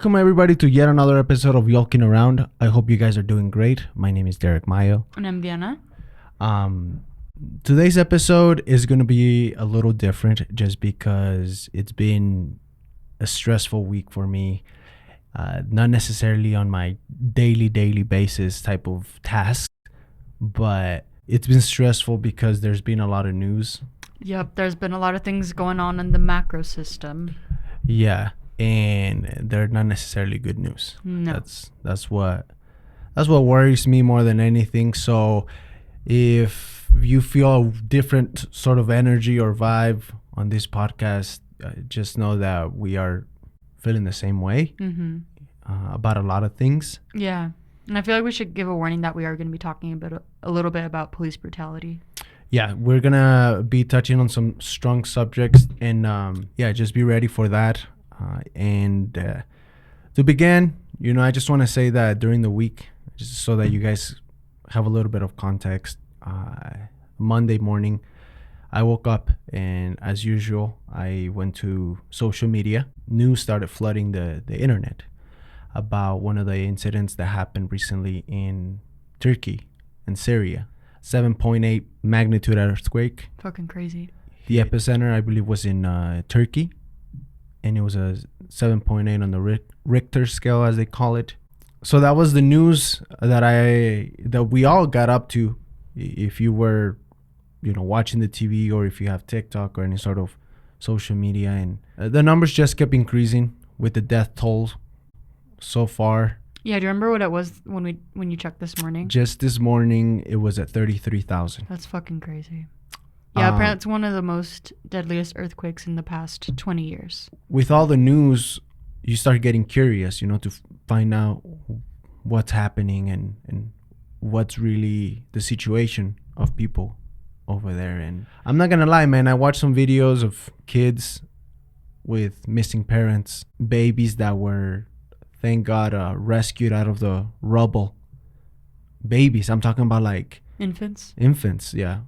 Welcome everybody to yet another episode of Yolking Around. I hope you guys are doing great. My name is Derek Mayo. And I'm Diana. Today's episode is going to be a little different just because it's been a stressful week for me. Not necessarily on my daily basis type of task, but it's been stressful because there's been a lot of news. Yep, there's been a lot of things going on in the macro system. Yeah, and they're not necessarily good news. No. That's what worries me more than anything. So if you feel a different sort of energy or vibe on this podcast, just know that we are feeling the same way about a lot of things. Yeah, and I feel like we should give a warning that we are going to be talking a little bit about police brutality. Yeah, we're going to be touching on some strong subjects, and just be ready for that. To begin, I just want to say that during the week, just so that you guys have a little bit of context, Monday morning, I woke up and as usual, I went to social media. News started flooding the internet about one of the incidents that happened recently in Turkey and Syria. 7.8 magnitude earthquake. Fucking crazy. The epicenter, I believe, was in Turkey, and it was a 7.8 on the Richter scale, as they call it. So that was the news that we all got up to. If you were, watching the TV, or if you have TikTok or any sort of social media, and the numbers just kept increasing with the death toll so far. Yeah, do you remember what it was when you checked this morning? Just this morning, it was at 33,000. That's fucking crazy. Yeah, apparently it's one of the most deadliest earthquakes in the past 20 years. With all the news, you start getting curious, to find out what's happening and what's really the situation of people over there. And I'm not going to lie, man, I watched some videos of kids with missing parents, babies that were, thank God, rescued out of the rubble. Babies, I'm talking about like... Infants, yeah.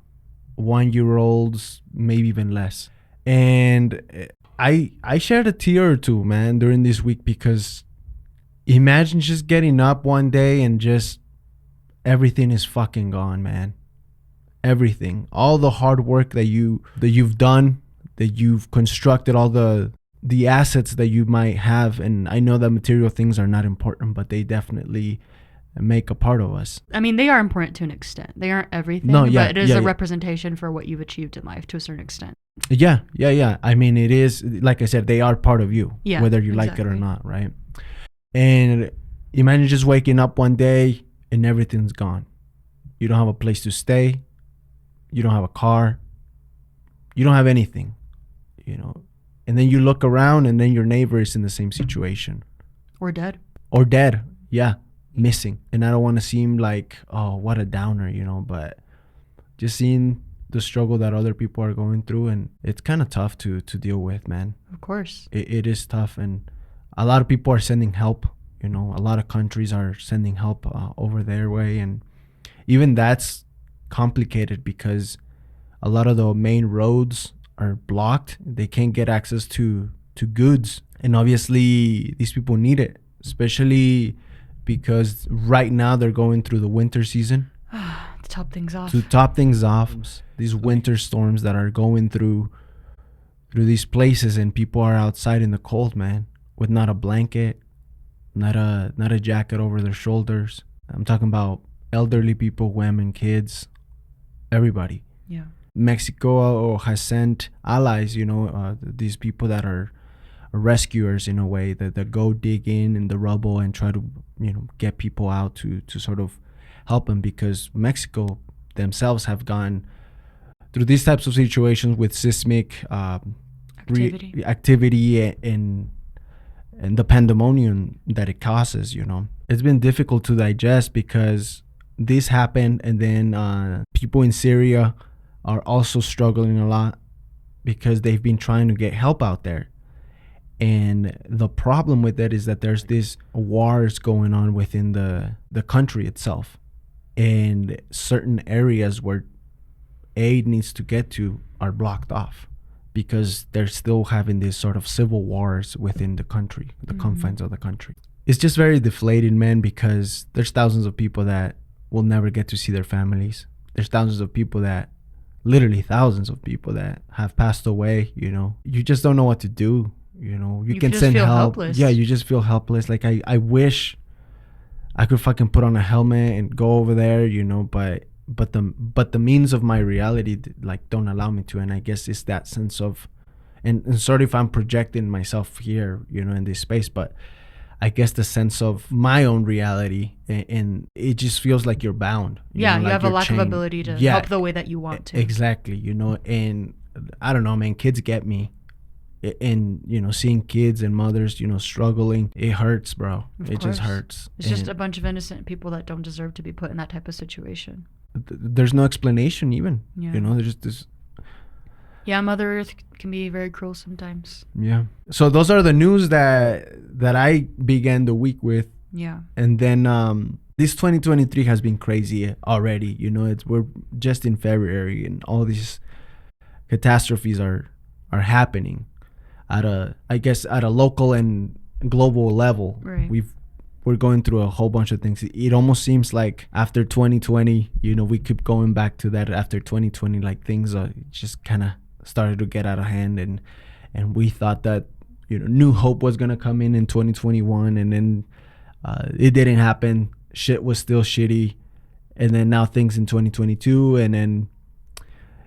1-year-olds, maybe even less. And I shared a tear or two, man, during this week, because imagine just getting up one day and just everything is fucking gone, man. Everything. All the hard work that you've done, that you've constructed, all the assets that you might have. And I know that material things are not important, but they definitely make a part of us. I mean, they are important to an extent. They aren't everything, but it is a representation for what you've achieved in life to a certain extent. Yeah. I mean, it is, like I said, they are part of you, whether you like it or not, right? And imagine just waking up one day and everything's gone. You don't have a place to stay. You don't have a car. You don't have anything, And then you look around and then your neighbor is in the same situation. Or dead, yeah. Missing. And I don't want to seem like, oh, what a downer, but just seeing the struggle that other people are going through, and it's kind of tough to deal with, man. Of course. It is tough, and a lot of people are sending help. A lot of countries are sending help over their way, and even that's complicated because a lot of the main roads are blocked. They can't get access to goods, and obviously these people need it, especially because right now they're going through the winter season. To top things off. These winter storms that are going through these places, and people are outside in the cold, man, with not a blanket, not a jacket over their shoulders. I'm talking about elderly people, women, kids, everybody. Yeah. Mexico has sent allies, these people that are rescuers in a way, that go dig in the rubble and try to get people out to sort of help them, because Mexico themselves have gone through these types of situations with seismic activity and the pandemonium that it causes. It's been difficult to digest because this happened, and then people in Syria are also struggling a lot because they've been trying to get help out there. And the problem with that is that there's these wars going on within the country itself, and certain areas where aid needs to get to are blocked off. because they're still having this sort of civil wars within the country, the confines of the country. It's just very deflating, man, because there's thousands of people that will never get to see their families. There's thousands of people that, literally thousands of people that have passed away, you know. You just don't know what to do, you know. You can send help. Helpless. Yeah, you just feel helpless. Like, I wish I could fucking put on a helmet and go over there, you know, but the means of my reality, like, don't allow me to. And I guess it's that sense of, and sorry if I'm projecting myself here, you know, in this space, but I guess the sense of my own reality, and it just feels like you're bound. You know, like have a lack of ability to help the way that you want to. Exactly, you know. And I don't know, man, kids get me. And, you know, seeing kids and mothers, you know, struggling, it hurts, bro. It just hurts. It's just a bunch of innocent people that don't deserve to be put in that type of situation. There's no explanation even. You know, there's just this. Yeah, Mother Earth can be very cruel sometimes. Yeah. So those are the news that I began the week with. Yeah. And then this 2023 has been crazy already. You know, we're just in February, and all these catastrophes are happening at a local and global level. Right. We're going through a whole bunch of things. It almost seems like after 2020, you know, we keep going back to that. After 2020, like, things are just kind of started to get out of hand, and we thought that, you know, new hope was gonna come in 2021, and then it didn't happen. Shit was still shitty, and then now things in 2022, and then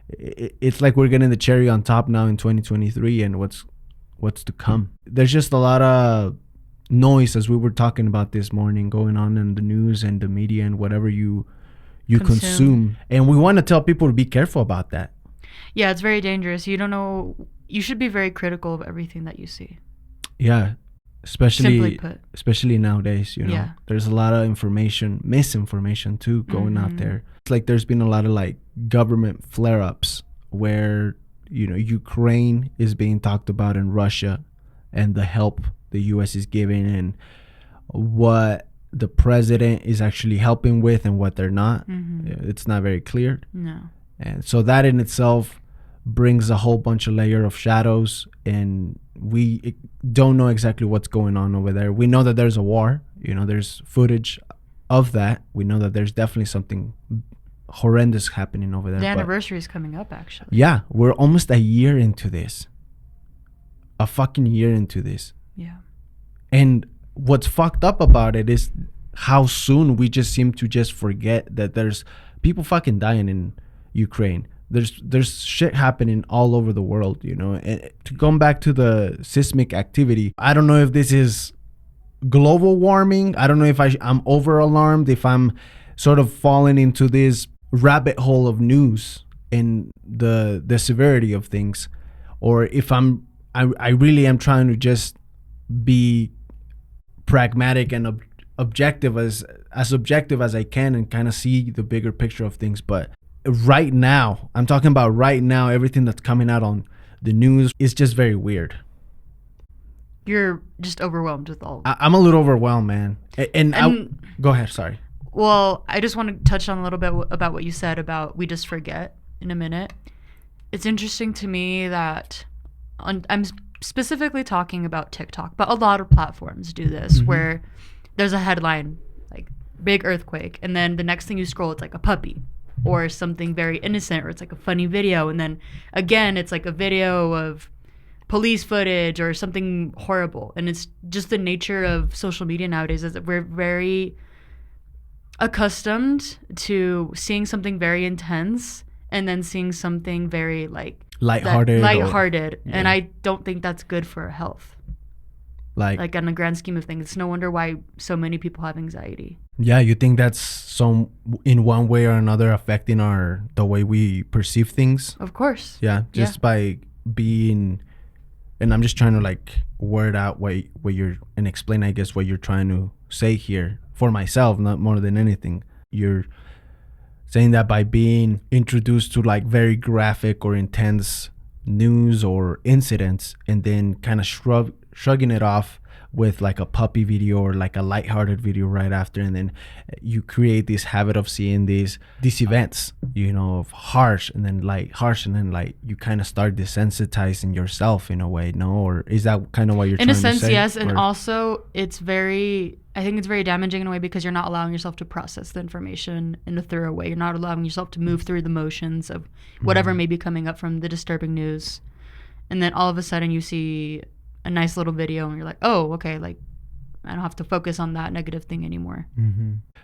it's like we're getting the cherry on top now in 2023, and what's to come. There's just a lot of noise, as we were talking about this morning, going on in the news and the media and whatever you consume, and we want to tell people to be careful about that. Yeah, it's very dangerous. You don't know. You should be very critical of everything that you see. Yeah, Simply put. especially nowadays. You know, there's a lot of misinformation too, going out there. It's like there's been a lot of like government flare-ups where, you know, Ukraine is being talked about in Russia, and the help the U.S. is giving, and what the president is actually helping with and what they're not. It's not very clear. No. And so that in itself brings a whole bunch of layer of shadows, and we don't know exactly what's going on over there. We know that there's a war, you know, there's footage of that. We know that there's definitely something horrendous happening over there. The anniversary is coming up, actually. Yeah, we're almost a year into this. A fucking year into this. Yeah. And what's fucked up about it is how soon we just seem to just forget that there's people fucking dying in Ukraine. There's shit happening all over the world, you know. And to come back to the seismic activity, I don't know if this is global warming. I don't know if I'm over alarmed, if I'm sort of falling into this rabbit hole of news and the severity of things, or if I really am trying to just be pragmatic and objective as objective as I can, and kind of see the bigger picture of things. But right now, I'm talking about right now, everything that's coming out on the news is just very weird. You're just overwhelmed with all. I'm a little overwhelmed, man. And go ahead. Sorry. Well, I just want to touch on a little bit about what you said about we just forget in a minute. It's interesting to me that I'm specifically talking about TikTok, but a lot of platforms do this, where there's a headline like big earthquake, and then the next thing you scroll, it's like a puppy or something very innocent, or it's like a funny video, and then again it's like a video of police footage or something horrible. And it's just the nature of social media nowadays, is that we're very accustomed to seeing something very intense and then seeing something very like lighthearted. And I don't think that's good for our health. Like on the grand scheme of things, it's no wonder why so many people have anxiety. Yeah, you think that's in one way or another affecting the way we perceive things? Of course. Yeah, just by being, and I'm just trying to like word out what you're, and explain, I guess, what you're trying to say here for myself, not more than anything. You're saying that by being introduced to like very graphic or intense news or incidents, and then kind of shrugging it off with like a puppy video or like a lighthearted video right after, and then you create this habit of seeing these events, you know, of harsh and then like you kind of start desensitizing yourself in a way, no? Or is that kind of what you're in trying a sense to say? yes, and or? also I think it's very damaging in a way because you're not allowing yourself to process the information in a thorough way. You're not allowing yourself to move through the motions of whatever may be coming up from the disturbing news, and then all of a sudden you see a nice little video and you're like, oh, okay, like I don't have to focus on that negative thing anymore.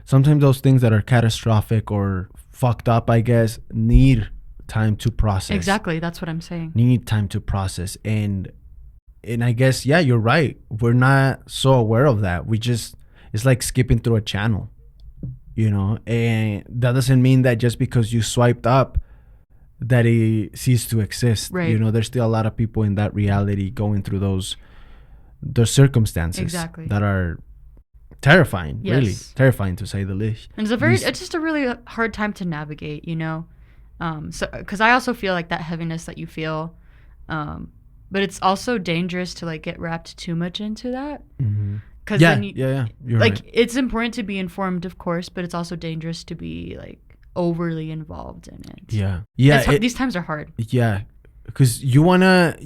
Sometimes those things that are catastrophic or fucked up, I guess, need time to process. Exactly, that's what I'm saying. Need time to process. And I guess, yeah, you're right. We're not so aware of that. It's like skipping through a channel, you know? And that doesn't mean that just because you swiped up that it ceased to exist. Right. You know, there's still a lot of people in that reality going through those circumstances. Exactly. That are terrifying. Yes. Really terrifying, to say the least. And it's just a really hard time to navigate, you know? So because I also feel like that heaviness that you feel, but it's also dangerous to like get wrapped too much into that. Because Yeah, then you're like right. it's important to be informed, of course, but it's also dangerous to be like overly involved in it. Yeah. These times are hard. Yeah, because you wanna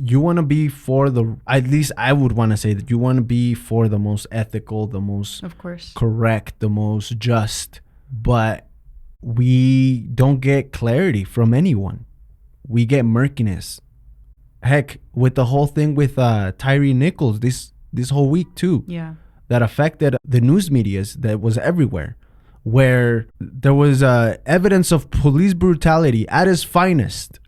be for the, at least I would want to say that you want to be for the most ethical, the most Of course. correct, the most just, but we don't get clarity from anyone. We get murkiness. Heck, with the whole thing with Tyree Nichols this whole week too, Yeah. that affected the news medias, that was everywhere, where there was evidence of police brutality at its finest.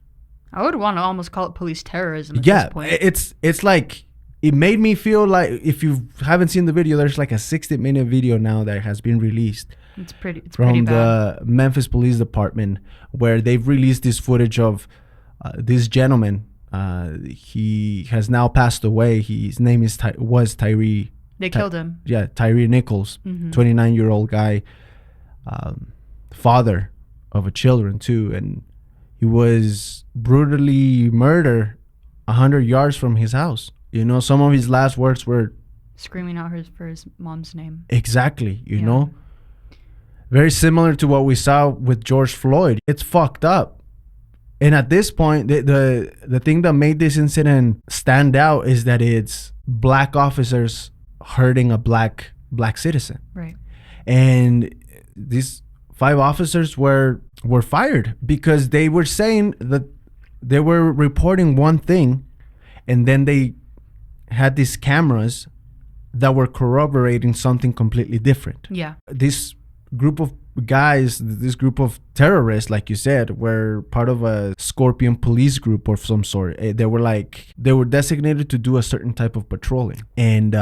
I would want to almost call it police terrorism at this point. It's like, it made me feel like, if you haven't seen the video, there's like a 60-minute video now that has been released It's pretty from bad. the Memphis Police Department, where they've released this footage of this gentleman. He has now passed away. His name was Tyree. They killed him. Yeah, Tyree Nichols, 29-year-old guy, father of a children too, and he was brutally murdered 100 yards from his house. You know, some of his last words were Screaming out for his mom's name. exactly, you know, very similar to what we saw with George Floyd. It's fucked up. And at this point, the thing that made this incident stand out is that it's black officers hurting a black citizen. Right. And these 5 officers were fired because they were saying that they were reporting one thing, and then they had these cameras that were corroborating something completely different. Yeah. This group of guys, this group of terrorists, like you said, were part of a Scorpion police group of some sort. They were designated to do a certain type of patrolling, and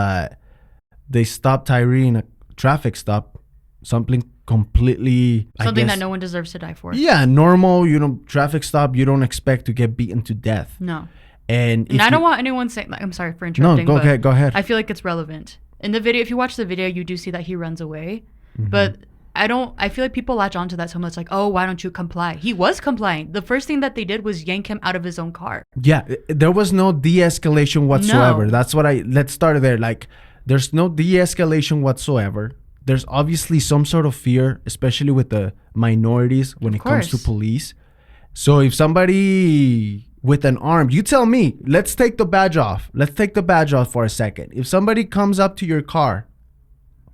they stopped Tyree in a traffic stop, something completely, Something that no one deserves to die for. Yeah, normal, you know, traffic stop. You don't expect to get beaten to death. No. And I don't want anyone saying, like, I'm sorry for interrupting. No, go ahead. I feel like it's relevant. In the video, if you watch the video, you do see that he runs away. But I feel like people latch onto that so much, like, oh, why don't you comply? He was complying. The first thing that they did was yank him out of his own car. Yeah, there was no de-escalation whatsoever. No. Let's start there. Like, there's no de-escalation whatsoever. There's obviously some sort of fear, especially with the minorities when it comes to police. So if somebody with an arm, you tell me, let's take the badge off. Let's take the badge off for a second. If somebody comes up to your car,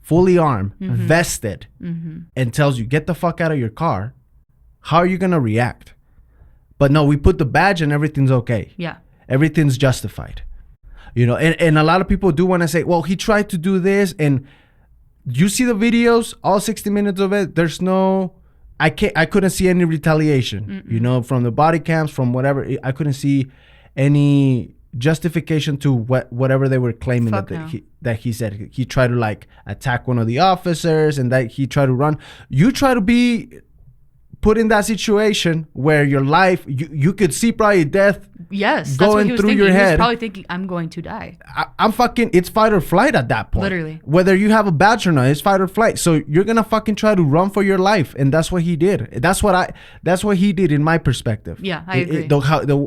fully armed, vested, and tells you, get the fuck out of your car, how are you going to react? But no, we put the badge and everything's okay. Yeah. Everything's justified. You know, and a lot of people do want to say, well, he tried to do this, and you see the videos, all 60 minutes of it, there's no, I couldn't see any retaliation, you know, from the body cams, from whatever. I couldn't see any justification to whatever they were claiming that he said. He tried to like attack one of the officers, and that he tried to run. You try to be put in that situation where your life, you could see probably death. Yes, going that's what he was through thinking. your head. He was probably thinking, I'm going to die. I'm fucking, it's fight or flight at that point. Literally. Whether you have a badge or not, it's fight or flight. So you're gonna fucking try to run for your life, and that's what he did. That's what he did in my perspective. Yeah, I agree.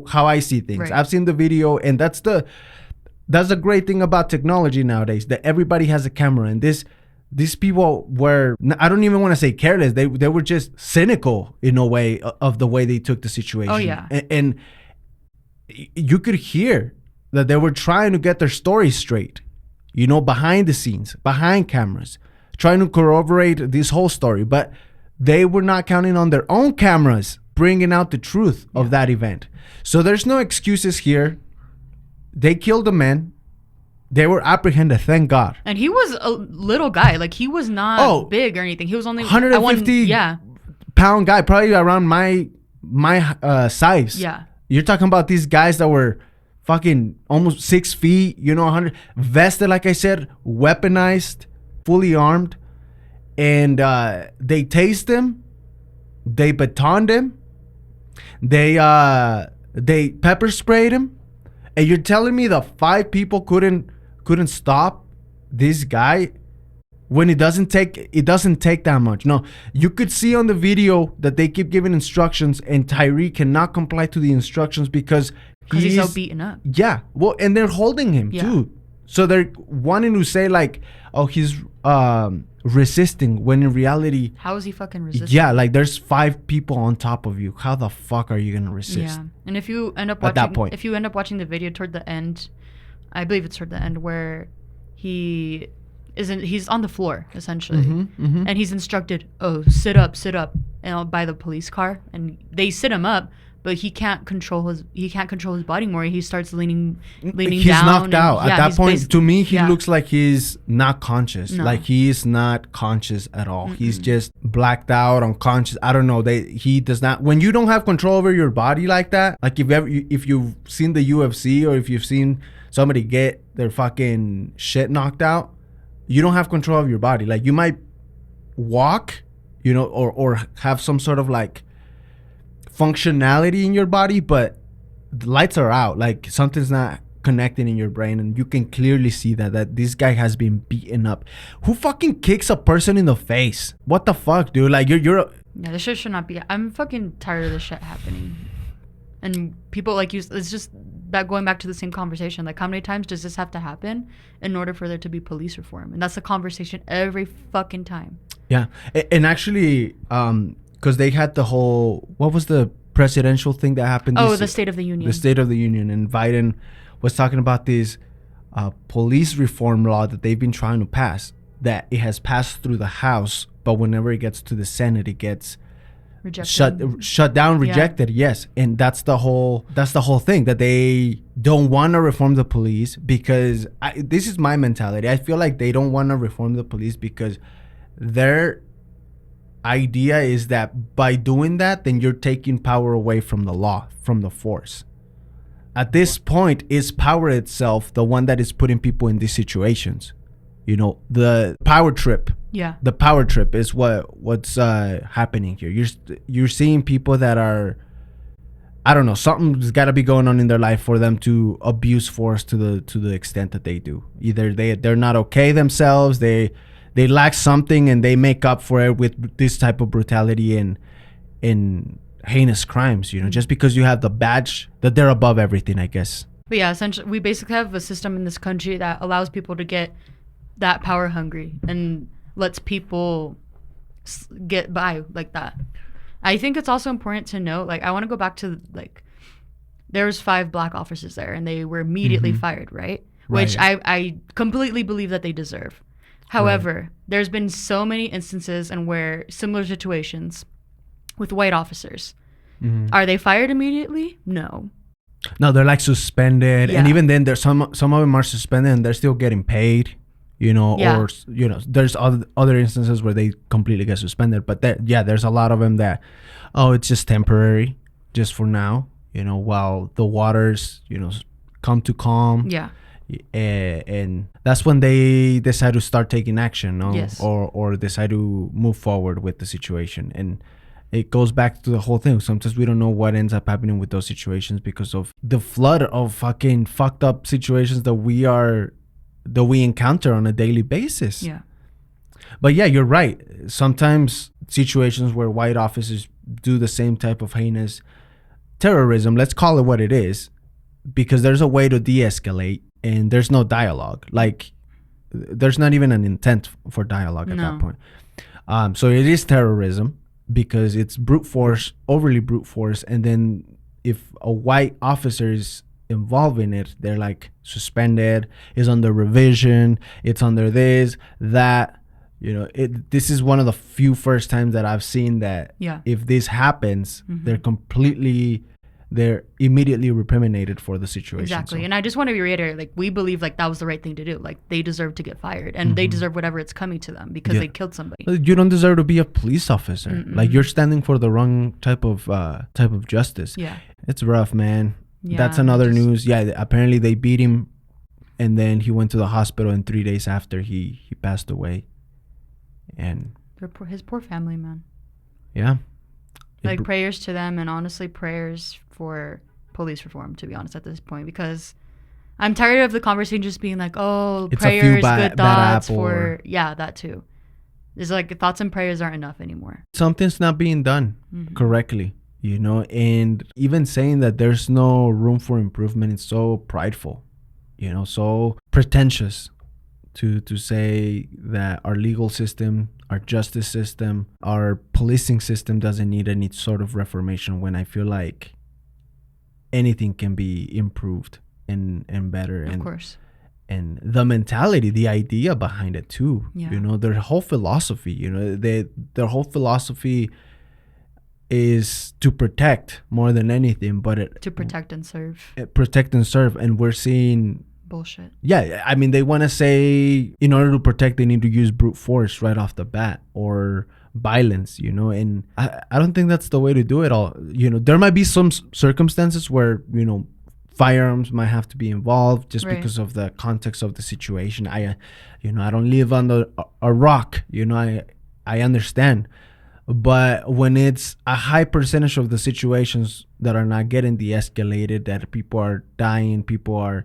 How I see things. Right. I've seen the video, and that's that's the great thing about technology nowadays, that everybody has a camera. And these people were, I don't even want to say careless. They were just cynical in a way of the way they took the situation. Oh, yeah. And you could hear that they were trying to get their story straight, you know, behind the scenes, behind cameras, trying to corroborate this whole story. But they were not counting on their own cameras bringing out the truth of that event. So there's no excuses here. They killed the man. They were apprehended, thank God. And he was a little guy. Like, he was not big or anything. He was only 150 pound guy, probably around my size. Yeah. You're talking about these guys that were fucking almost 6 feet, you know, 100, vested, like I said, weaponized, fully armed. And they tased him. They batoned him. They pepper sprayed him. And you're telling me the 5 people couldn't stop this guy when it doesn't take that much. No, you could see on the video that they keep giving instructions, and Tyree cannot comply to the instructions because he's so beaten up. Yeah, well, and they're holding him too. So they're wanting to say like, oh, he's resisting, when in reality, how is he fucking resisting? Yeah, like there's 5 people on top of you. How the fuck are you gonna resist? Yeah, and if you end up watching, at that point, if you end up watching the video toward the end, I believe it's toward the end where he's on the floor essentially, and he's instructed, oh, sit up, and by the police car, and they sit him up. But he can't control his body more. He starts leaning he's down. Knocked out. At that point, to me, he looks like he's not conscious. No. Like he is not conscious at all. He's just blacked out, unconscious. I don't know. He does not. When you don't have control over your body like that, like if you've seen the UFC or if you've seen somebody get their fucking shit knocked out, you don't have control of your body. Like you might walk, you know, or have some sort of like functionality in your body, but the lights are out. Like something's not connecting in your brain, and you can clearly see that this guy has been beaten up. Who fucking kicks a person in the face? What the fuck, dude? Like you're yeah, this shit should not be. I'm fucking tired of this shit happening. And people like you, it's just going back to the same conversation. Like, how many times does this have to happen in order for there to be police reform? And that's the conversation every fucking time. Yeah, and actually, because they had the whole, what was the presidential thing that happened? The State of the Union. The State of the Union. And Biden was talking about this police reform law that they've been trying to pass, that it has passed through the House, but whenever it gets to the Senate, it gets shut down, rejected. Yes. And that's the whole thing, that they don't want to reform the police because this is my mentality. I feel like they don't want to reform the police because their idea is that by doing that, then you're taking power away from the law, from the force. At this point, is power itself the one that is putting people in these situations? You know, the power trip. Yeah. The power trip is what's happening here. You're seeing people that are, I don't know, something's got to be going on in their life for them to abuse force to the extent that they do. Either they're not okay themselves, they lack something, and they make up for it with this type of brutality and heinous crimes, you know, just because you have the badge that they're above everything, I guess. But yeah, essentially, we basically have a system in this country that allows people to get that power hungry and lets people get by like that. I think it's also important to note, like, I want to go back to, like, there was 5 black officers there, and they were immediately fired, right? Which I completely believe that they deserve. However, there's been so many instances and where similar situations with white officers. Are they fired immediately? No, they're like suspended, and even then, there's some of them are suspended and they're still getting paid. You know, or you know, there's other instances where they completely get suspended. But there's a lot of them that, it's just temporary, just for now. You know, while the waters, you know, come to calm. Yeah. And that's when they decide to start taking action, no? Yes. Or decide to move forward with the situation. And it goes back to the whole thing. Sometimes we don't know what ends up happening with those situations because of the flood of fucking fucked up situations that we encounter on a daily basis. Yeah. But yeah, you're right. Sometimes situations where white officers do the same type of heinous terrorism, let's call it what it is, because there's a way to de-escalate. and there's no dialogue. Like, there's not even an intent for dialogue at No. that point. So it is terrorism because it's brute force, overly brute force. And then if a white officer is involved in it, they're like suspended, is under revision, it's under this, that. This is one of the few first times that I've seen that if this happens, they're immediately reprimandated for the situation. Exactly. So. And I just want to reiterate, like, we believe like that was the right thing to do. Like, they deserve to get fired, and they deserve whatever it's coming to them because they killed somebody. You don't deserve to be a police officer. Mm-mm. Like, you're standing for the wrong type of justice. Yeah. It's rough, man. Yeah, that's another news. Yeah, apparently they beat him, and then he went to the hospital, and 3 days after he passed away. And his poor family, man. Yeah. Like, prayers to them, and honestly, prayers for police reform, to be honest, at this point, because I'm tired of the conversation just being like, oh, it's prayers, bad good thoughts for... Yeah, that too. It's like thoughts and prayers aren't enough anymore. Something's not being done correctly, and even saying that there's no room for improvement is so prideful, so pretentious. To say that our legal system, our justice system, our policing system doesn't need any sort of reformation, when I feel like anything can be improved and better. Of course. And the mentality, the idea behind it too. Yeah. Their whole philosophy, their whole philosophy is to protect more than anything, but to protect and serve. Protect and serve, and we're seeing bullshit. Yeah, I mean, they want to say in order to protect, they need to use brute force right off the bat, or violence, and I don't think that's the way to do it all. There might be some circumstances where, firearms might have to be involved just because of the context of the situation. I don't live under a rock, I understand. But when it's a high percentage of the situations that are not getting de-escalated, that people are dying, people are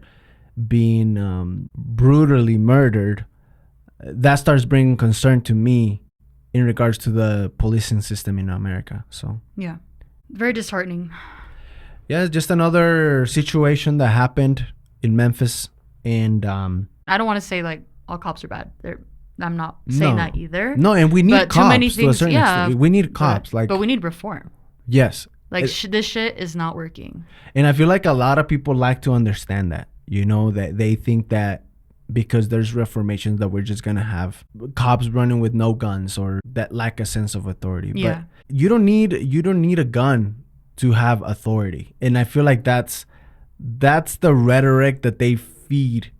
being brutally murdered, that starts bringing concern to me in regards to the policing system in America. So yeah, very disheartening. Yeah, just another situation that happened in Memphis, and I don't want to say like all cops are bad. I'm not saying that either. No, and we need but cops too many things, to a certain extent. We need cops, but we need reform. Yes, like this shit is not working. And I feel like a lot of people like to understand that. That they think that because there's reformations that we're just gonna have cops running with no guns, or that lack a sense of authority. Yeah. But you don't need a gun to have authority. And I feel like that's the rhetoric that they feed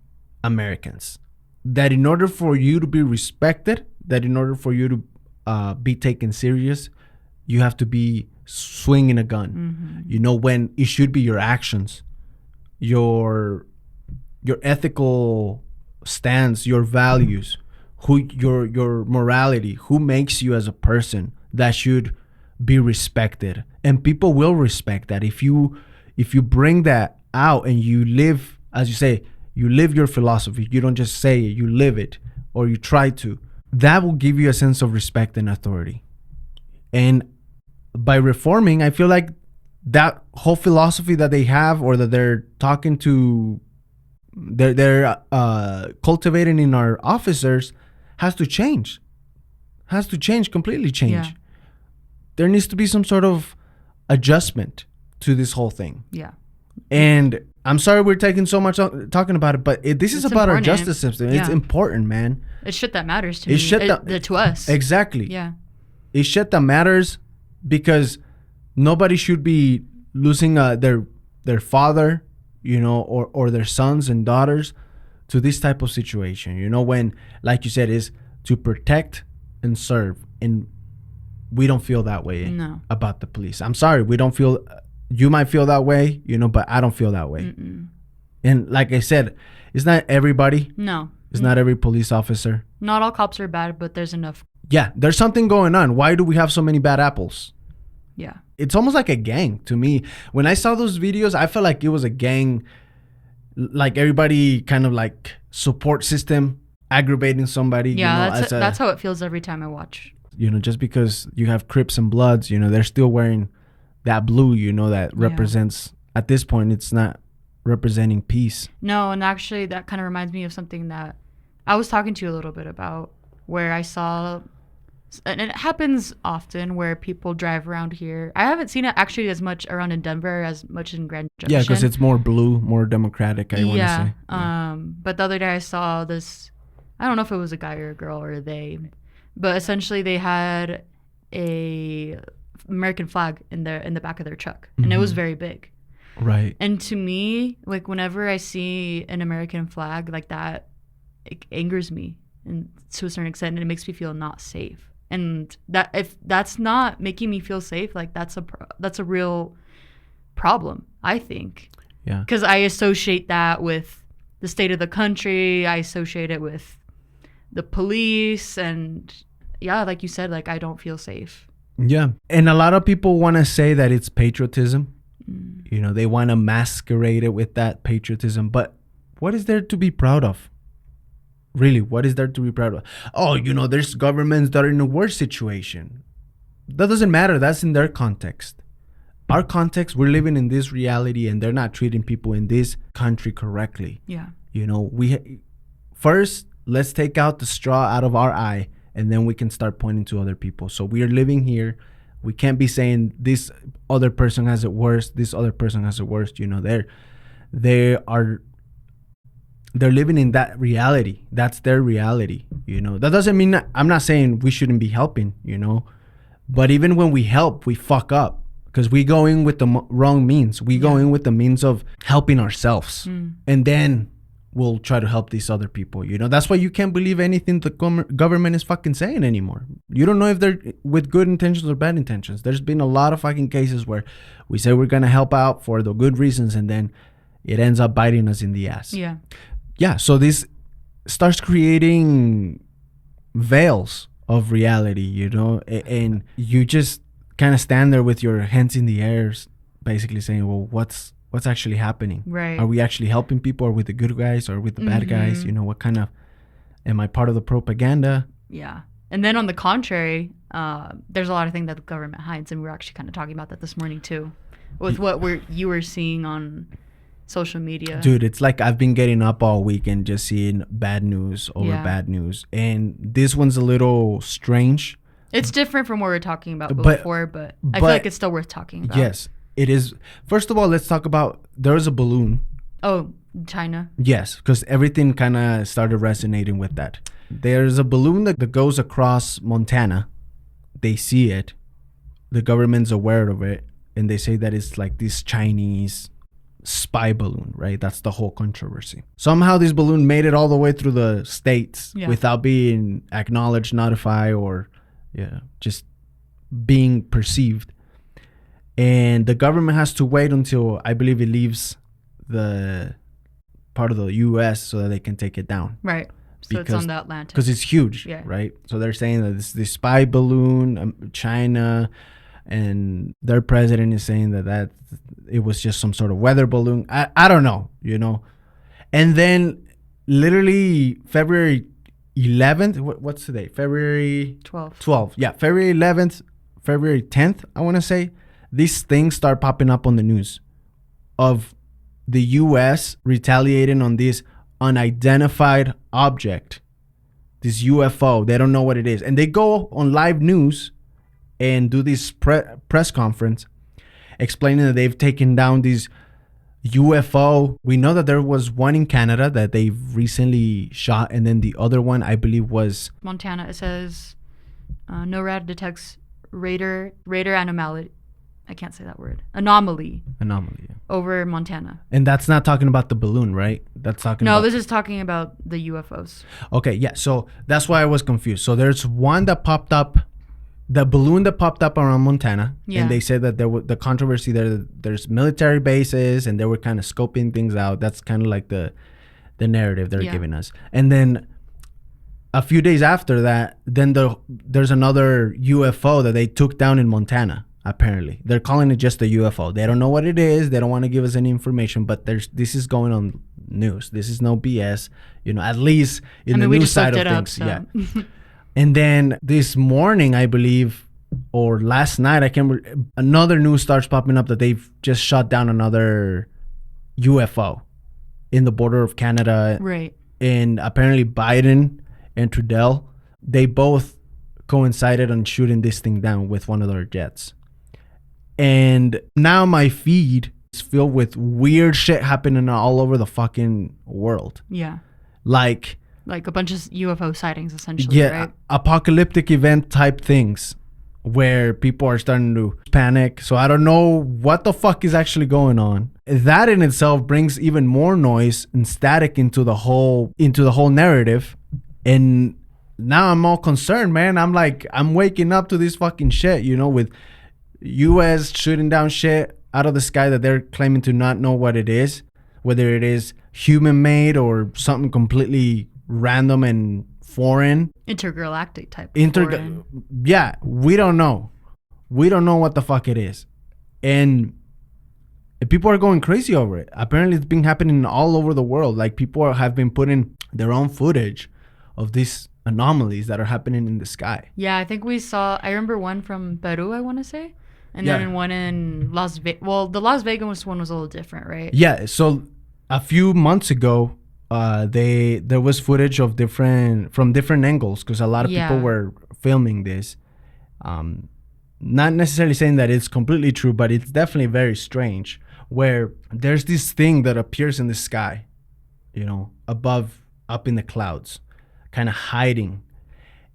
Americans. That in order for you to be respected, that in order for you to be taken serious, you have to be swinging a gun. When it should be your actions, your ethical stance, your values, your morality, who makes you as a person, that should be respected. And people will respect that if you bring that out and you live, as you say, you live your philosophy. You don't just say it, you live it, or you try to. That will give you a sense of respect and authority. And by reforming, I feel like that whole philosophy that they have, or that they're talking to, they're cultivating in our officers, has to change. Completely change. Yeah. There needs to be some sort of adjustment to this whole thing. Yeah. And I'm sorry we're taking so much talking about it, but this is about our justice system. Yeah. It's important, man. It's shit that matters to me. It's shit to us. Exactly. Yeah. It's shit that matters, because nobody should be losing their father, or their sons and daughters to this type of situation. When, like you said, is to protect and serve. And we don't feel that way about the police. I'm sorry, we don't feel. You might feel that way, but I don't feel that way. And like I said, it's not everybody. No. It's not every police officer. Not all cops are bad, but there's enough. Yeah, there's something going on. Why do we have so many bad apples? Yeah. It's almost like a gang to me. When I saw those videos, I felt like it was a gang. Like everybody kind of like support system aggravating somebody. Yeah, that's how it feels every time I watch. Just because you have Crips and Bloods, they're still wearing that blue, that represents, at this point, it's not representing peace. No, and actually that kind of reminds me of something that I was talking to you a little bit about, where I saw, and it happens often, where people drive around here. I haven't seen it actually as much around in Denver as much in Grand Junction. Yeah, because it's more blue, more democratic, I want to say. But the other day I saw this, I don't know if it was a guy or a girl or a they, but essentially they had a American flag in the back of their truck, and it was very big. Right. And to me, like, whenever I see an American flag like that, it angers me, and to a certain extent, and it makes me feel not safe. And that, if that's not making me feel safe, like, that's a real problem, I think. Yeah. Because I associate that with the state of the country. I associate it with the police, and yeah, like you said, like, I don't feel safe. Yeah. And a lot of people want to say that it's patriotism. You know, they want to masquerade it with that patriotism. But what is there to be proud of? Really, what is there to be proud of? Oh, you know, there's governments that are in a worse situation. That doesn't matter. That's in their context. Our context, we're living in this reality, and they're not treating people in this country correctly. Yeah. You know, first, let's take out the straw out of our eye, and then we can start pointing to other people. So we are living here. We can't be saying this other person has it worse. This other person has it worse. You know, they're living in that reality. That's their reality. You know, that doesn't mean I'm not saying we shouldn't be helping, you know, but even when we help, we fuck up because we go in with the wrong means. We go in with the means of helping ourselves, and then we'll try to help these other people. You know, that's why you can't believe anything the government is fucking saying anymore. You don't know if they're with good intentions or bad intentions. There's been a lot of fucking cases where we say we're going to help out for the good reasons, and then it ends up biting us in the ass. Yeah. Yeah. So this starts creating veils of reality, you know, and you just kind of stand there with your hands in the air, basically saying, well, what's actually happening? Right. Are we actually helping people? Are we the good guys or with the bad guys? You know, what kind of, am I part of the propaganda? Yeah. And then on the contrary, there's a lot of things that the government hides, and we were actually kind of talking about that this morning too, with what you were seeing on social media. Dude, it's like I've been getting up all week and just seeing bad news over bad news, and this one's a little strange. It's different from what we were talking about before, but I feel like it's still worth talking about. Yes, it is. First of all, let's talk about, there was a balloon. Oh, China. Yes, because everything kind of started resonating with that. There's a balloon that goes across Montana. They see it. The government's aware of it, and they say that it's like this Chinese spy balloon, right? That's the whole controversy. Somehow this balloon made it all the way through the states without being acknowledged, notified, or just being perceived. And the government has to wait until, I believe, it leaves the part of the U.S. so that they can take it down. Right. So it's on the Atlantic. Because it's huge, right? So they're saying that this spy balloon, China, and their president is saying that it was just some sort of weather balloon. I don't know, you know. And then literally February 11th, what's today? February 12th. Yeah, February 11th, February 10th, I want to say. These things start popping up on the news of the U.S. retaliating on this unidentified object, this UFO. They don't know what it is. And they go on live news and do this press conference explaining that they've taken down these UFO. We know that there was one in Canada that they've recently shot, and then the other one, I believe, was Montana. It says NORAD detects radar anomaly. I can't say that word. Anomaly. Yeah. Over Montana. And that's not talking about the balloon, right? That's talking about... No, this is talking about the UFOs. Okay, yeah. So that's why I was confused. So there's one that popped up, the balloon that popped up around Montana. Yeah. And they said that there was the controversy there's military bases, and they were kind of scoping things out. That's kind of like the narrative they're giving us. And then a few days after that, then there's another UFO that they took down in Montana. Apparently, they're calling it just a UFO. They don't know what it is. They don't want to give us any information. But this is going on news. This is no BS. You know, at least in the news side of things. Yeah. And then this morning, I believe, or last night, I can't remember, another news starts popping up that they've just shot down another UFO in the border of Canada. Right. And apparently Biden and Trudeau, they both coincided on shooting this thing down with one of their jets. And now my feed is filled with weird shit happening all over the fucking world. Yeah. Like a bunch of UFO sightings, essentially, yeah, right? apocalyptic event type things where people are starting to panic. So I don't know what the fuck is actually going on. That in itself brings even more noise and static into the whole narrative. And now I'm all concerned, man. I'm waking up to this fucking shit, with US shooting down shit out of the sky that they're claiming to not know what it is, whether it is human made or something completely random and foreign. Intergalactic type. Yeah, we don't know. We don't know what the fuck it is. And people are going crazy over it. Apparently it's been happening all over the world. Like people have been putting their own footage of these anomalies that are happening in the sky. Yeah, I think I remember one from Peru, I want to say. And then one in Las Vegas. Well, the Las Vegas one was a little different, right? Yeah, so a few months ago, there was footage from different angles because a lot of people were filming this. Not necessarily saying that it's completely true, but it's definitely very strange where there's this thing that appears in the sky, up in the clouds, kind of hiding.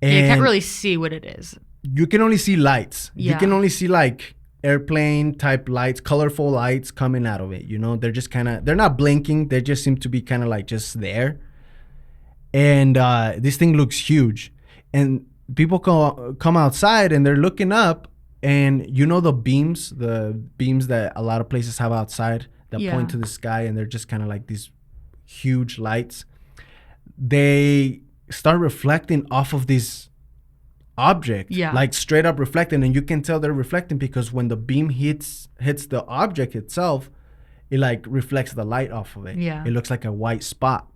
And you can't really see what it is. You can only see lights. Yeah. You can only see like airplane type lights, colorful lights coming out of it. They're just they're not blinking. They just seem to be kind of like just there. And this thing looks huge. And people come outside and they're looking up, and the beams that a lot of places have outside that point to the sky, and they're just kind of like these huge lights. They start reflecting off of this object, like straight up reflecting, and you can tell they're reflecting because when the beam hits the object itself, it like reflects the light off of it. It looks like a white spot.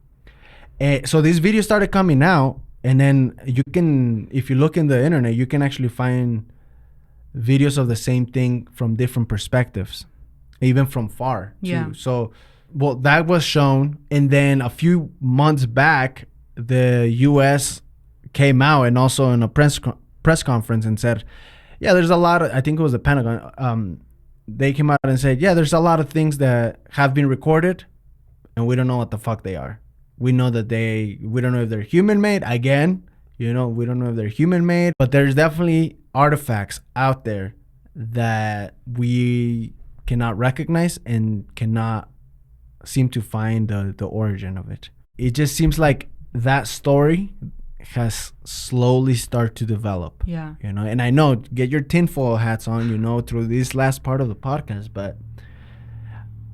And so this video started coming out, and then if you look in the internet, you can actually find videos of the same thing from different perspectives, even from far too. So that was shown, and then a few months back the US came out and also in a press conference and said, there's a lot of, I think it was the Pentagon, they came out and said, there's a lot of things that have been recorded and we don't know what the fuck they are. We know that we don't know if they're human made. Again, we don't know if they're human made, but there's definitely artifacts out there that we cannot recognize and cannot seem to find the origin of it. It just seems like that story has slowly started to develop. And I know, get your tinfoil hats on, through this last part of the podcast, but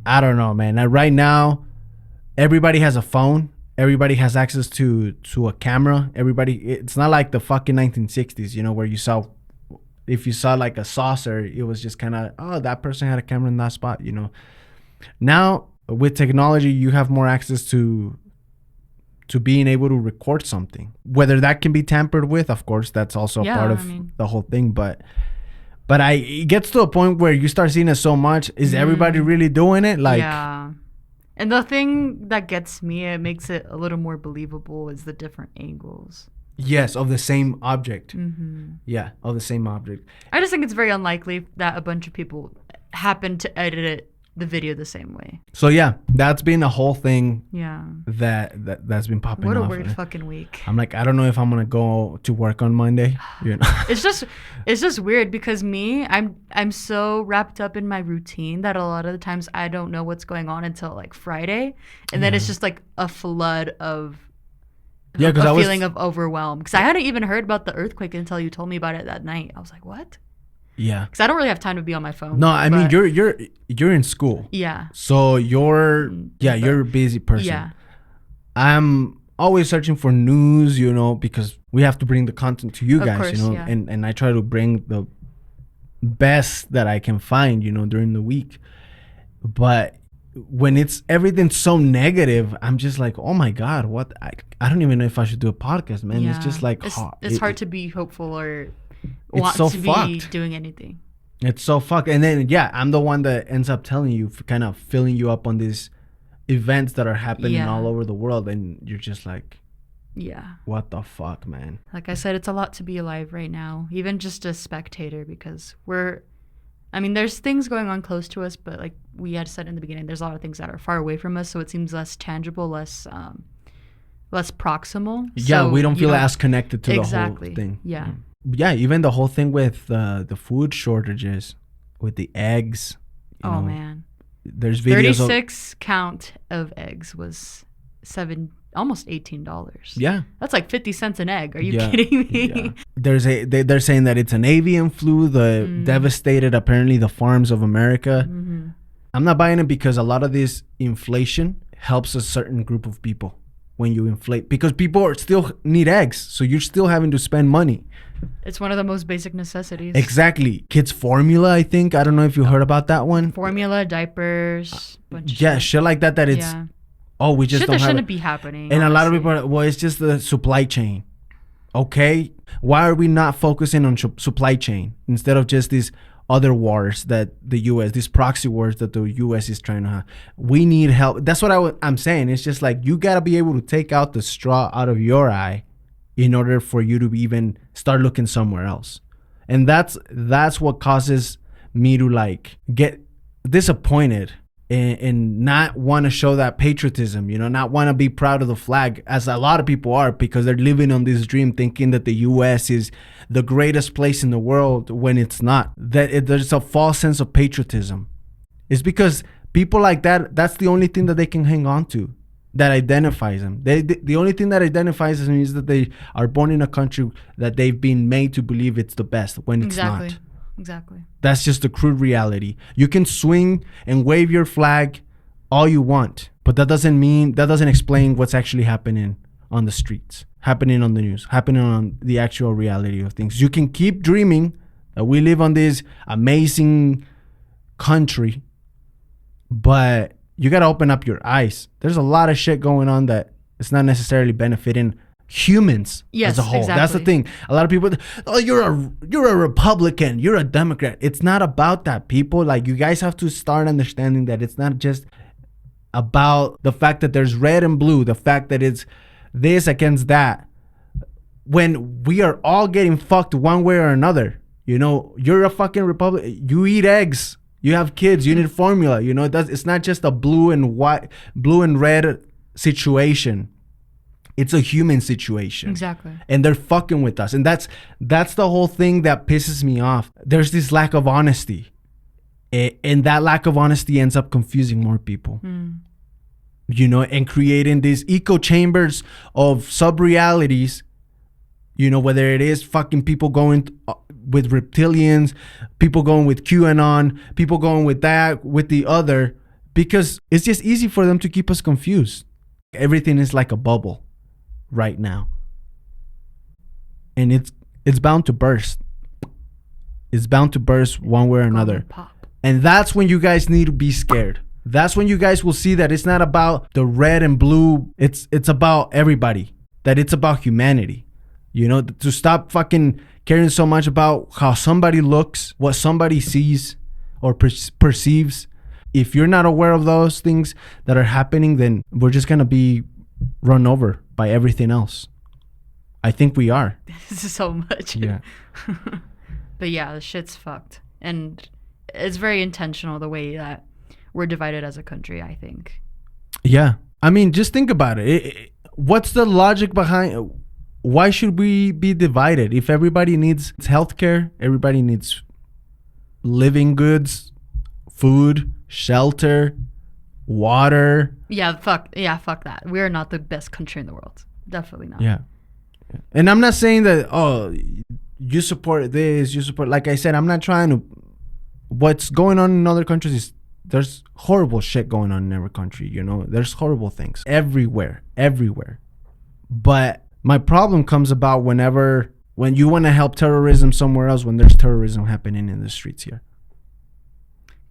I don't know, man. Right now, everybody has a phone. Everybody has access to a camera. It's not like the fucking 1960s, where if you saw like a saucer, it was just kind of, that person had a camera in that spot, Now, with technology, you have more access to being able to record something. Whether that can be tampered with, of course, that's also a part of the whole thing. But it gets to a point where you start seeing it so much. Is everybody really doing it? And the thing that gets me, it makes it a little more believable, is the different angles. Yes, of the same object. Yeah, of the same object. I just think it's very unlikely that a bunch of people happen to edit the video the same way. So that's been a whole thing. Yeah. That's been popping off. What a weird fucking week. I'm like, I don't know if I'm gonna go to work on Monday. It's just weird because I'm so wrapped up in my routine that a lot of the times I don't know what's going on until like Friday, and then it's just like a flood of a feeling of overwhelm, because I hadn't even heard about the earthquake until you told me about it that night. I was like, what? Yeah, because I don't really have time to be on my phone. No, I mean you're in school. Yeah. So you're a busy person. Yeah. I'm always searching for news, because we have to bring the content to you guys, course, yeah. and I try to bring the best that I can find, during the week. But when everything's so negative, I'm just like, oh my God, what? I don't even know if I should do a podcast, man. Yeah. It's just like it's hard to be hopeful or want to be doing anything. It's so fucked. And then I'm the one that ends up telling you, kind of filling you up on this events that are happening Yeah. all over the world, and you're just like, Yeah. what the fuck, man? Like I said, it's a lot to be alive right now, even just a spectator, because there's things going on close to us, but like we had said in the beginning, there's a lot of things that are far away from us, so it seems less tangible, less proximal. Yeah, So we don't you feel as connected to exactly. the whole thing. Yeah. Yeah, even the whole thing with the food shortages, with the eggs. You know, Man. There's videos 36 count of eggs was almost $18. Yeah. That's like 50 cents an egg. Are you Yeah. kidding me? Yeah. They're saying that it's an avian flu that devastated apparently the farms of America. Mm-hmm. I'm not buying it because a lot of this inflation helps a certain group of people when you inflate, because people still need eggs, so you're still having to spend money. It's one of the most basic necessities. Exactly. Kids formula, I think. I don't know if you heard about that one. Formula, diapers, bunch of Yeah, shit like that. It's yeah. we just Shit don't that have shouldn't it. be happening. And honestly. a lot of people are, well, it's just the supply chain. Okay, why are we not focusing on supply chain instead of just these other wars that the U.S., these proxy wars that the U.S. is trying to have? We need help. That's what I'm saying. It's just like you gotta be able to take out the straw out of your eye in order for you to even start looking somewhere else. And that's what causes me to like get disappointed and not want to show that patriotism, not want to be proud of the flag, as a lot of people are, because they're living on this dream thinking that the US is the greatest place in the world when it's not. There's a false sense of patriotism. It's because people like that, that's the only thing that they can hang on to, that identifies them. The only thing that identifies them is that they are born in a country that they've been made to believe it's the best when it's not. Exactly. That's just the crude reality. You can swing and wave your flag all you want, but that doesn't explain what's actually happening on the streets, happening on the news, happening on the actual reality of things. You can keep dreaming that we live on this amazing country, but you got to open up your eyes. There's a lot of shit going on that it's not necessarily benefiting humans as a whole. Exactly. That's the thing. A lot of people, you're a Republican, you're a Democrat. It's not about that, people. Like, you guys have to start understanding that it's not just about the fact that there's red and blue, the fact that it's this against that, when we are all getting fucked one way or another. You're a fucking Republican, you eat eggs, you have kids, you need formula. It's not just a blue and red situation. It's a human situation. Exactly. And they're fucking with us. And that's the whole thing that pisses me off. There's this lack of honesty. And that lack of honesty ends up confusing more people. And creating these echo chambers of sub-realities, whether it is fucking people going with reptilians, people going with QAnon, people going with that, with the other, because it's just easy for them to keep us confused. Everything is like a bubble right now, and it's bound to burst. It's bound to burst one way or another. Pop. And that's when you guys need to be scared. That's when you guys will see that it's not about the red and blue. It's about everybody. That it's about humanity. To stop fucking caring so much about how somebody looks, what somebody sees or perceives. If you're not aware of those things that are happening, then we're just gonna be run over by everything else. I think we are. This is so much. Yeah. But yeah, the shit's fucked. And it's very intentional the way that we're divided as a country, I think. Yeah. I mean, just think about it. What's the logic behind, why should we be divided? If everybody needs healthcare, everybody needs living goods, food, shelter, water. Yeah, fuck that. We're not the best country in the world. Definitely not. Yeah. And I'm not saying that, you support this, you support, like I said, I'm not trying to, what's going on in other countries is there's horrible shit going on in every country, there's horrible things everywhere. But my problem comes about when you want to help terrorism somewhere else, when there's terrorism happening in the streets here.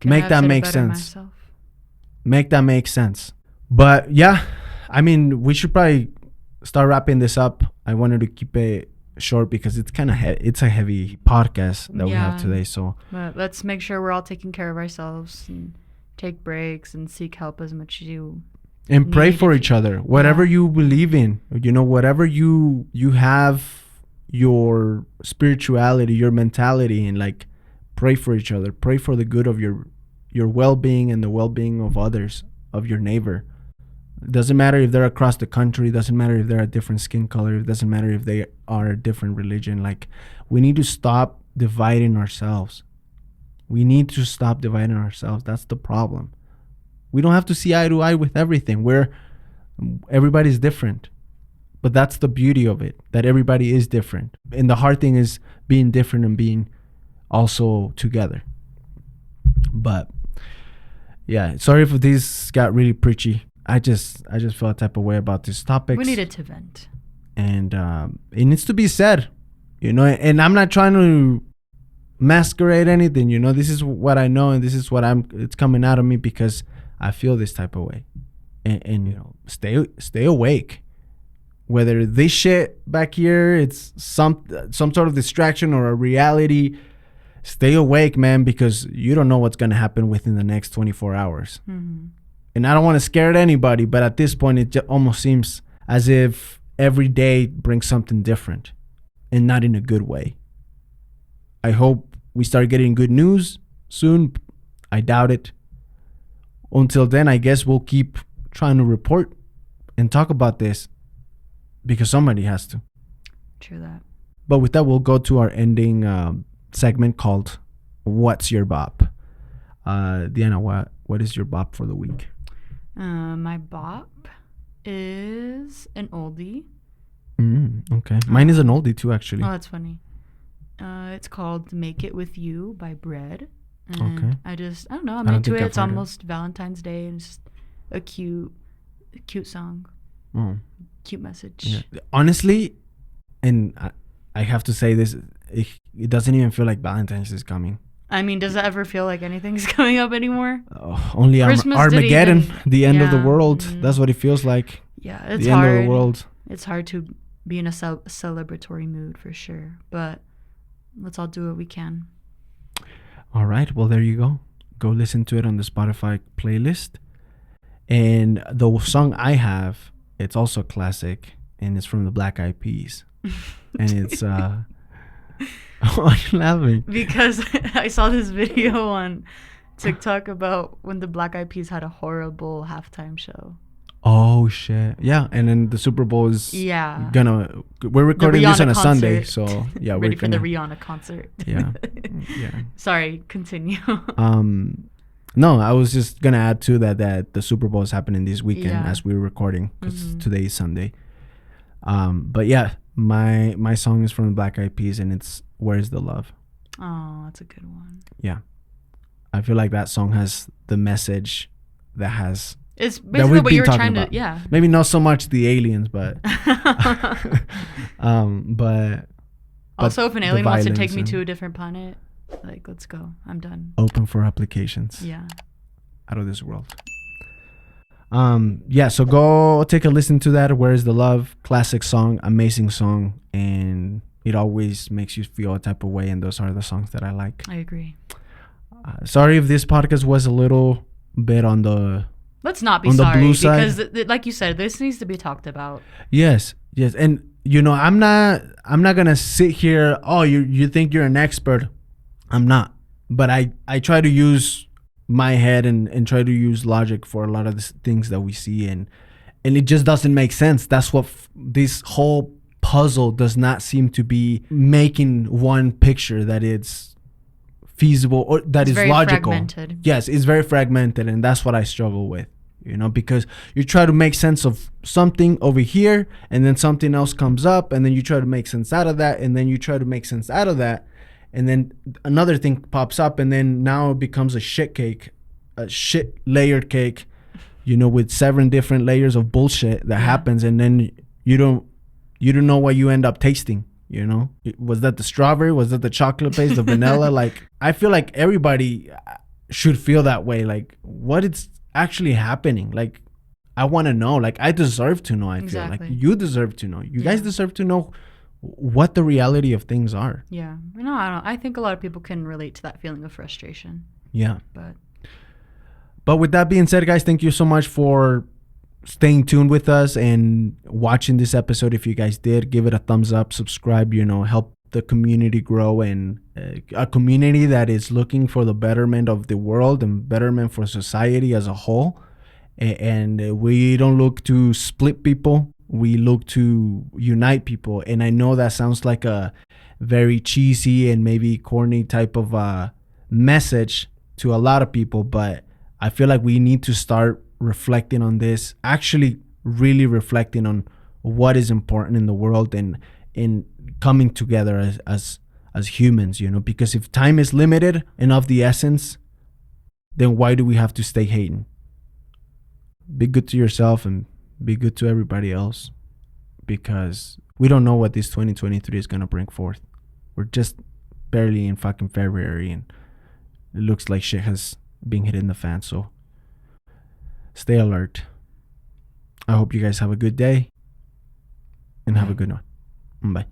Make that make sense. Make that make sense. But yeah, I mean, we should probably start wrapping this up. I wanted to keep it short because it's kind of it's a heavy podcast that we have today. So but let's make sure we're all taking care of ourselves and take breaks and seek help as much as you And pray need for if each other. Whatever you believe in, whatever you have your spirituality, your mentality, and like pray for each other. Pray for the good of your well-being and the well-being of others, of your neighbor. It doesn't matter if they're across the country. It doesn't matter if they're a different skin color. It doesn't matter if they are a different religion. Like, we need to stop dividing ourselves. We need to stop dividing ourselves. That's the problem. We don't have to see eye to eye with everything. Everybody's different. But that's the beauty of it, that everybody is different. And the hard thing is being different and being also together. But yeah, sorry if this got really preachy. I just felt a type of way about these topics. We needed to vent. And it needs to be said, and I'm not trying to masquerade anything. This is what I know, and this is what it's coming out of me because I feel this type of way. And stay awake. Whether this shit back here, it's some sort of distraction or a reality, stay awake, man, because you don't know what's going to happen within the next 24 hours. Mm-hmm. And I don't want to scare anybody, but at this point, it almost seems as if every day brings something different and not in a good way. I hope we start getting good news soon. I doubt it. Until then, I guess we'll keep trying to report and talk about this because somebody has to. True that. But with that, we'll go to our ending segment called What's Your Bop? Diana, what is your bop for the week? My bop is an oldie. Okay. Mine is an oldie too, actually. Oh, that's funny. It's called Make It With You by Bread. And Okay. I don't know. I'm into it. It's almost Valentine's Day, and it's just a cute song. Oh. Cute message. Yeah. Honestly, and I have to say this, it doesn't even feel like Valentine's is coming. I mean, does it ever feel like anything's coming up anymore? Only Christmas Armageddon, the end of the yeah, world. That's what it feels like. Yeah, it's the hard. end of the world. It's hard to be in a celebratory mood for sure, but let's all do what we can. All right. Well, there you go. Go listen to it on the Spotify playlist. And the song I have, it's also a classic, and it's from the Black Eyed Peas. And it's why are you laughing? Because I saw this video on TikTok about when the Black Eyed Peas had a horrible halftime show. Oh shit. Yeah, and then the Super Bowl is we're recording this on a Sunday, so yeah, ready for the Rihanna concert. Yeah. Sorry, continue. No, I was just gonna add to that the Super Bowl is happening this weekend as we're recording because today is Sunday. But yeah, my song is from the Black Eyed Peas, and it's Where's the Love. Oh, that's a good one. Yeah, I feel like that song has the message that has. It's basically what you were trying to. Yeah. Maybe not so much the aliens, but. But. Also, if an alien wants to take me to a different planet, like, let's go. I'm done. Open for applications. Yeah. Out of this world. Yeah, so go take a listen to that. Where's the Love? Classic song, amazing song, and it always makes you feel a type of way, and those are the songs that I like. I agree. Sorry if this podcast was a little bit on the Let's not be sorry because like you said, this needs to be talked about. Yes. And I'm not going to sit here, oh, you think you're an expert. I'm not. But I try to use my head and try to use logic for a lot of the things that we see, and it just doesn't make sense. That's what this whole puzzle does not seem to be making one picture that it's feasible or that is logical. Fragmented. Yes, it's very fragmented, and that's what I struggle with. Because you try to make sense of something over here, and then something else comes up, and then you try to make sense out of that, and then you try to make sense out of that, and then another thing pops up, and then now it becomes a shit cake, a shit layered cake, with 7 different layers of bullshit that happens, and then you don't know what you end up tasting. Was that the strawberry? Was that the chocolate base, the vanilla? Like, I feel like everybody should feel that way. Like, what it's actually happening? Like, I want to know. Like, I deserve to know. I feel like you deserve to know. You guys deserve to know what the reality of things are. Yeah. No, I think a lot of people can relate to that feeling of frustration. Yeah. But with that being said, guys, thank you so much for staying tuned with us and watching this episode. If you guys did, give it a thumbs up, subscribe, help the community grow, and a community that is looking for the betterment of the world and betterment for society as a whole. And we don't look to split people, we look to unite people. And I know that sounds like a very cheesy and maybe corny type of message to a lot of people, but I feel like we need to start reflecting on this, actually really reflecting on what is important in the world, and in coming together as humans, because if time is limited and of the essence, then why do we have to stay hating? Be good to yourself and be good to everybody else, because we don't know what this 2023 is going to bring forth. We're just barely in fucking February, and it looks like shit has been hitting the fan. So stay alert. I hope you guys have a good day and have a good one. Bye.